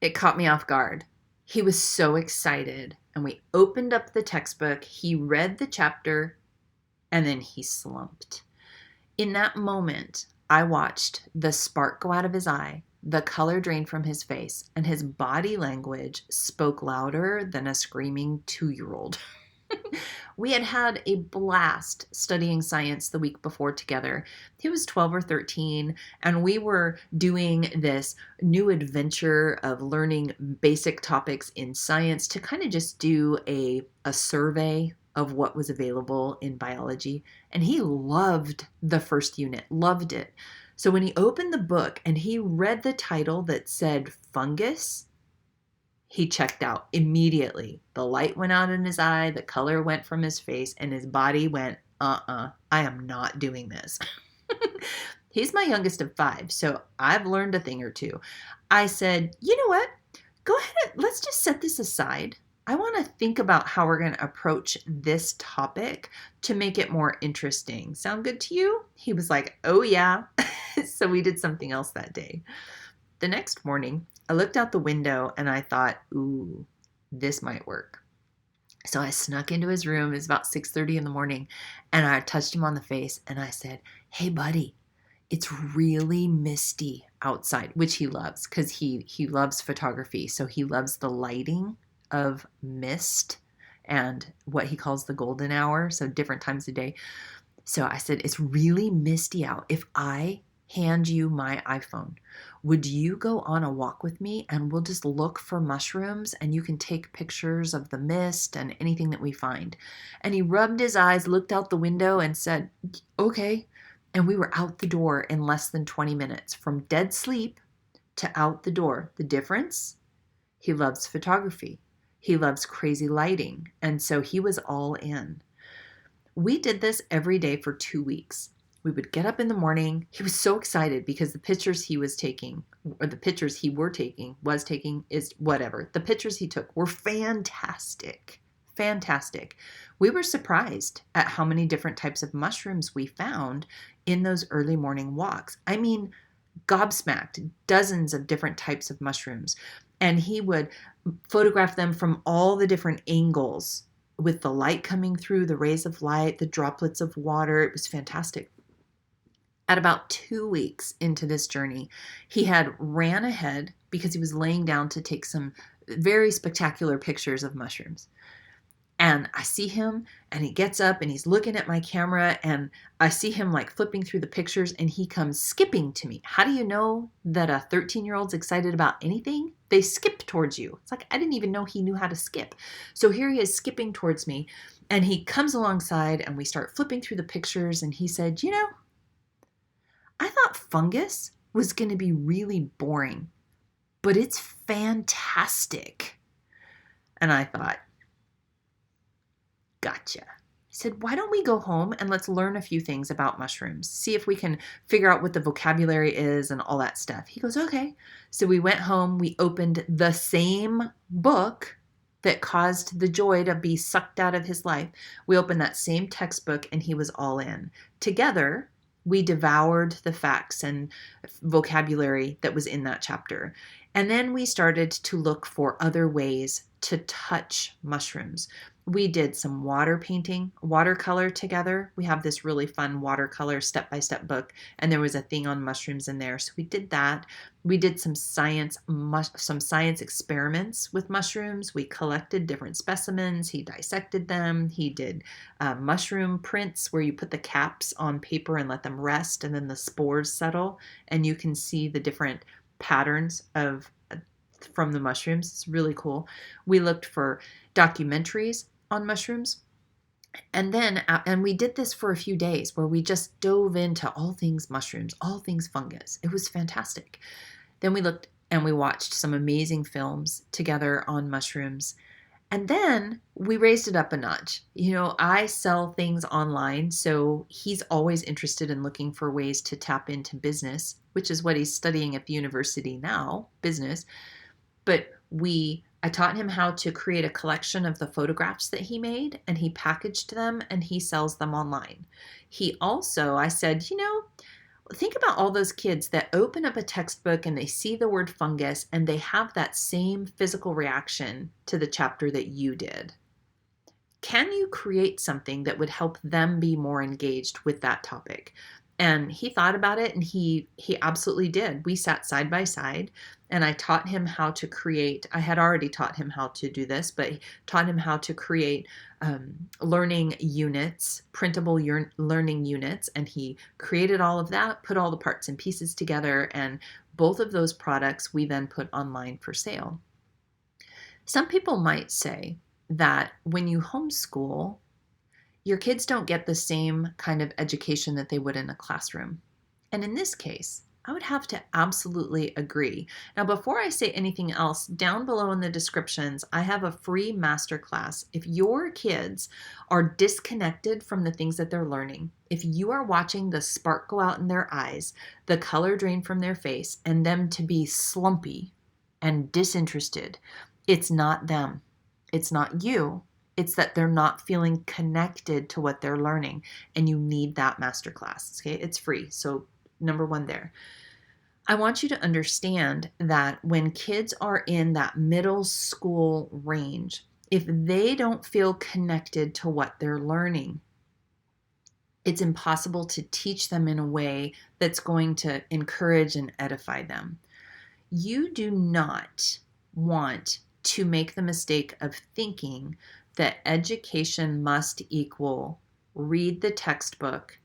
It caught me off guard. He was so excited, and we opened up the textbook. He read the chapter, and then he slumped. In that moment, I watched the spark go out of his eye, the color drain from his face, and his body language spoke louder than a screaming 2-year-old. We had had a blast studying science the week before together. He was 12 or 13, and we were doing this new adventure of learning basic topics in science to kind of just do a survey of what was available in biology. And he loved the first unit, loved it. So when he opened the book and he read the title that said fungus, he checked out immediately. The light went out in his eye, the color went from his face, and his body went, I am not doing this. He's my youngest of 5, so I've learned a thing or two. I said, you know what? Go ahead, let's just set this aside. I want to think about how we're going to approach this topic to make it more interesting. Sound good to you? He was like, oh yeah. So we did something else that day. The next morning, I looked out the window and I thought, ooh, this might work. So I snuck into his room. It was about 6:30 in the morning, and I touched him on the face and I said, hey buddy, it's really misty outside, which he loves because he loves photography. So he loves the lighting of mist and what he calls the golden hour. So different times of day. So I said, it's really misty out. If I hand you my iPhone, would you go on a walk with me and we'll just look for mushrooms and you can take pictures of the mist and anything that we find? And he rubbed his eyes, looked out the window and said, okay. And we were out the door in less than 20 minutes, from dead sleep to out the door. The difference? He loves photography. He loves crazy lighting. And so he was all in. We did this every day for 2 weeks. We would get up in the morning. He was so excited because the pictures he was taking, or the pictures he was taking, is whatever. The pictures he took were fantastic. Fantastic. We were surprised at how many different types of mushrooms we found in those early morning walks. I mean, gobsmacked, dozens of different types of mushrooms. And he would photograph them from all the different angles with the light coming through, the rays of light, the droplets of water. It was fantastic. At about 2 weeks into this journey, he had ran ahead because he was laying down to take some very spectacular pictures of mushrooms. And I see him and he gets up and he's looking at my camera and I see him like flipping through the pictures and he comes skipping to me. How do you know that a 13-year-old's excited about anything? They skip towards you. It's like, I didn't even know he knew how to skip. So here he is skipping towards me and he comes alongside and we start flipping through the pictures and he said, you know, I thought fungus was going to be really boring, but it's fantastic. And I thought, gotcha. He said, why don't we go home and let's learn a few things about mushrooms, see if we can figure out what the vocabulary is and all that stuff. He goes, okay. So we went home, we opened the same book that caused the joy to be sucked out of his life. We opened that same textbook and he was all in. Together, we devoured the facts and vocabulary that was in that chapter. And then we started to look for other ways to touch mushrooms. We did some water painting, watercolor together. We have this really fun watercolor step-by-step book, and there was a thing on mushrooms in there. So we did that. We did some science experiments with mushrooms. We collected different specimens. He dissected them. He did mushroom prints where you put the caps on paper and let them rest, and then the spores settle, and you can see the different patterns from the mushrooms. It's really cool. We looked for documentaries on mushrooms. And we did this for a few days where we just dove into all things mushrooms, all things fungus. It was fantastic. Then we looked and we watched some amazing films together on mushrooms. And then we raised it up a notch. You know, I sell things online, so he's always interested in looking for ways to tap into business, which is what he's studying at the university now, business. But I taught him how to create a collection of the photographs that he made, and he packaged them and he sells them online. I said, you know, Think about all those kids that open up a textbook and they see the word fungus and they have that same physical reaction to the chapter that you did. Can you create something that would help them be more engaged with that topic? And he thought about it, and he absolutely did. We sat side by side, and I taught him how to create. I had already taught him how to do this, but taught him how to create learning units, printable learning units, and he created all of that, put all the parts and pieces together, and both of those products we then put online for sale. Some people might say that when you homeschool, your kids don't get the same kind of education that they would in a classroom. And in this case, I would have to absolutely agree. Now, before I say anything else, down below in the descriptions, I have a free masterclass. If your kids are disconnected from the things that they're learning, if you are watching the spark go out in their eyes, the color drain from their face, and them to be slumpy and disinterested, it's not them. It's not you. It's that they're not feeling connected to what they're learning, and you need that masterclass. Okay, it's free. So number one there. I want you to understand that when kids are in that middle school range, if they don't feel connected to what they're learning, it's impossible to teach them in a way that's going to encourage and edify them. You do not want to make the mistake of thinking that education must equal read the textbook,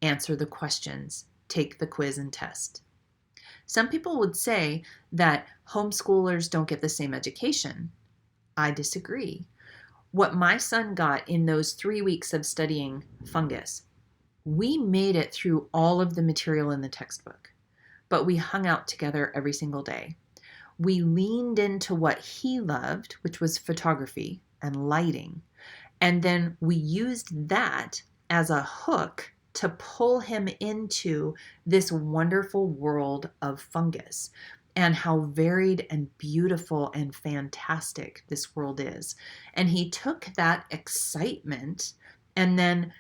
answer the questions, take the quiz and test. Some people would say that homeschoolers don't get the same education. I disagree. What my son got in those 3 weeks of studying fungus, we made it through all of the material in the textbook, but we hung out together every single day. We leaned into what he loved, which was photography and lighting. And then we used that as a hook to pull him into this wonderful world of fungus and how varied and beautiful and fantastic this world is. And he took that excitement and then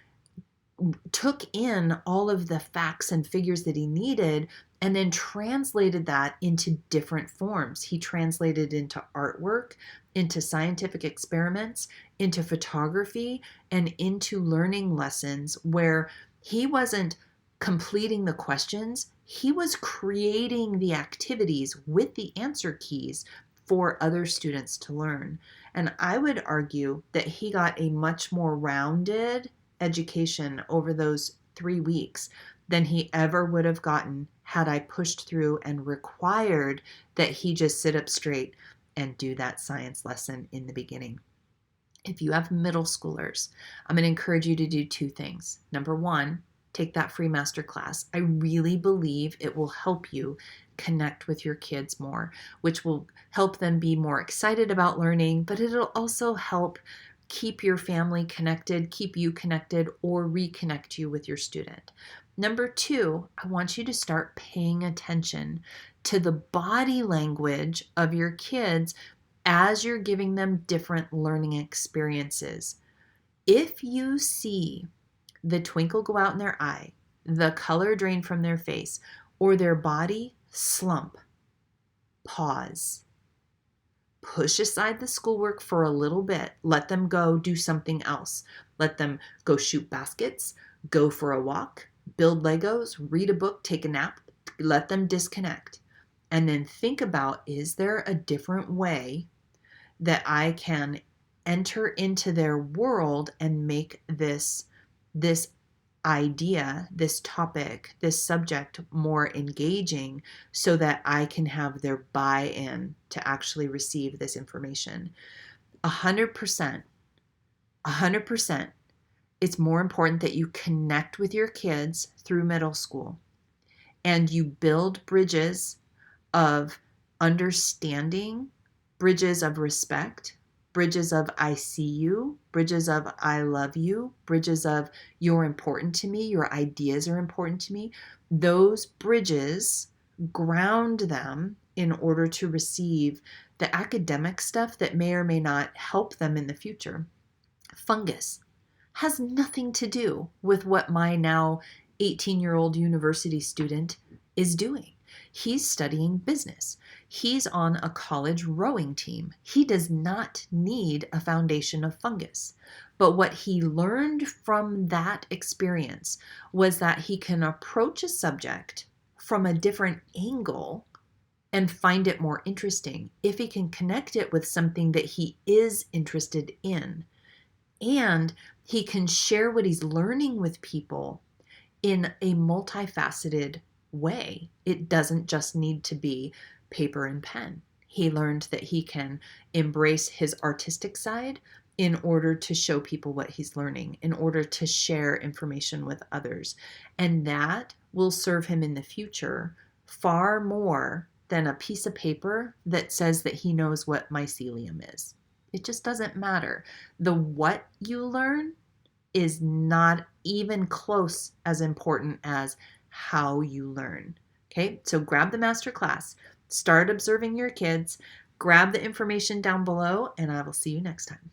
took in all of the facts and figures that he needed and then translated that into different forms. He translated into artwork, into scientific experiments, into photography, and into learning lessons where he wasn't completing the questions, he was creating the activities with the answer keys for other students to learn. And I would argue that he got a much more rounded education over those 3 weeks than he ever would have gotten had I pushed through and required that he just sit up straight and do that science lesson in the beginning. If you have middle schoolers, I'm going to encourage you to do 2 things. Number 1, take that free masterclass. I really believe it will help you connect with your kids more, which will help them be more excited about learning, but it'll also help keep your family connected, keep you connected, or reconnect you with your student. Number 2, I want you to start paying attention to the body language of your kids as you're giving them different learning experiences. If you see the twinkle go out in their eye, the color drain from their face, or their body slump, pause. Push aside the schoolwork for a little bit. Let them go do something else. Let them go shoot baskets, go for a walk, build Legos, read a book, take a nap. Let them disconnect. And then think about, is there a different way that I can enter into their world and make this idea, this topic, this subject more engaging so that I can have their buy-in to actually receive this information. 100%, it's more important that you connect with your kids through middle school and you build bridges of understanding, bridges of respect, bridges of I see you, bridges of I love you, bridges of you're important to me, your ideas are important to me. Those bridges ground them in order to receive the academic stuff that may or may not help them in the future. Fungus has nothing to do with what my now 18-year-old university student is doing. He's studying business. He's on a college rowing team. He does not need a foundation of fungus. But what he learned from that experience was that he can approach a subject from a different angle and find it more interesting if he can connect it with something that he is interested in. And he can share what he's learning with people in a multifaceted way. It doesn't just need to be paper and pen. He learned that he can embrace his artistic side in order to show people what he's learning, in order to share information with others. And that will serve him in the future far more than a piece of paper that says that he knows what mycelium is. It just doesn't matter. The what you learn is not even close as important as how you learn. Okay, so grab the masterclass, start observing your kids, grab the information down below, and I will see you next time.